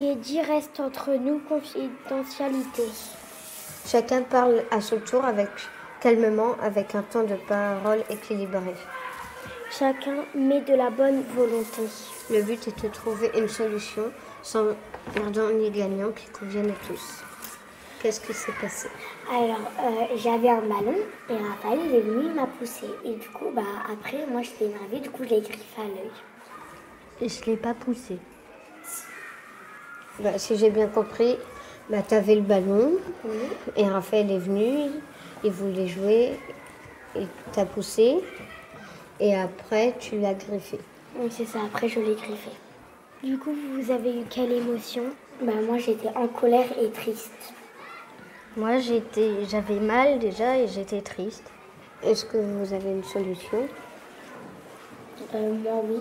Et dit reste entre nous confidentialité. Chacun parle à son tour calmement, avec un temps de parole équilibré. Chacun met de la bonne volonté. Le but est de trouver une solution sans perdant ni gagnant qui convienne à tous. Qu'est-ce qui s'est passé? Alors, j'avais un ballon et Raphaël il est venu, il m'a poussé. Et du coup, après, moi j'étais énervée, du coup je l'ai griffé à l'œil. Et je ne l'ai pas poussé. Si j'ai bien compris, tu avais le ballon et Raphaël est venu, il voulait jouer, il t'a poussé et après tu l'as griffé. Oui, c'est ça, après je l'ai griffé. Du coup, vous avez eu quelle émotion? Moi j'étais en colère et triste. Moi j'avais mal déjà et j'étais triste. Est-ce que vous avez une solution? Moi oui.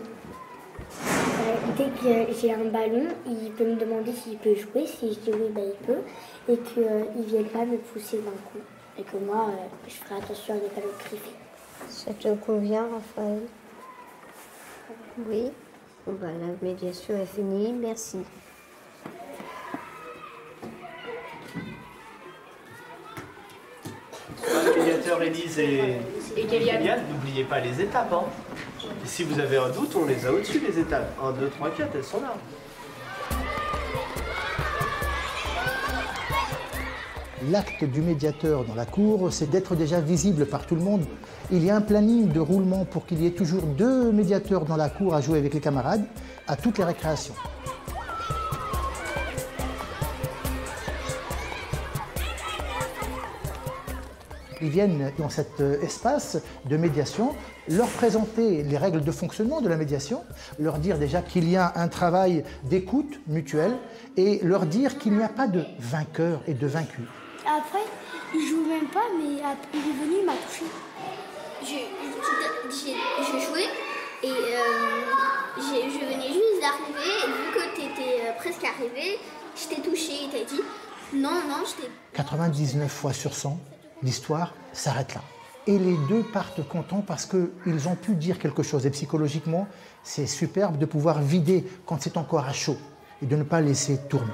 Dès que j'ai un ballon, il peut me demander s'il peut jouer. Si je dis oui, il peut. Et qu'il ne vienne pas me pousser d'un coup. Et que moi, je ferai attention à ne pas le griffer. Ça te convient, Raphaël? Oui. La médiation est finie. Merci. Médiateur Élise et Kylian, n'oubliez pas les étapes. Et si vous avez un doute, on les a au-dessus les étapes. 1, 2, 3, 4, elles sont là. L'acte du médiateur dans la cour, c'est d'être déjà visible par tout le monde. Il y a un planning de roulement pour qu'il y ait toujours 2 médiateurs dans la cour à jouer avec les camarades à toutes les récréations. Ils viennent dans cet espace de médiation, leur présenter les règles de fonctionnement de la médiation, leur dire déjà qu'il y a un travail d'écoute mutuelle et leur dire qu'il n'y a pas de vainqueur et de vaincu. Après, il joue même pas, mais il est venu, il m'a touché. J'ai joué et je venais juste d'arriver et vu que tu étais presque arrivé, je t'ai touché et t'as dit non, je t'ai... 99 fois sur 100, l'histoire s'arrête là. Et les deux partent contents parce qu'ils ont pu dire quelque chose. Et psychologiquement, c'est superbe de pouvoir vider quand c'est encore à chaud et de ne pas laisser tourner.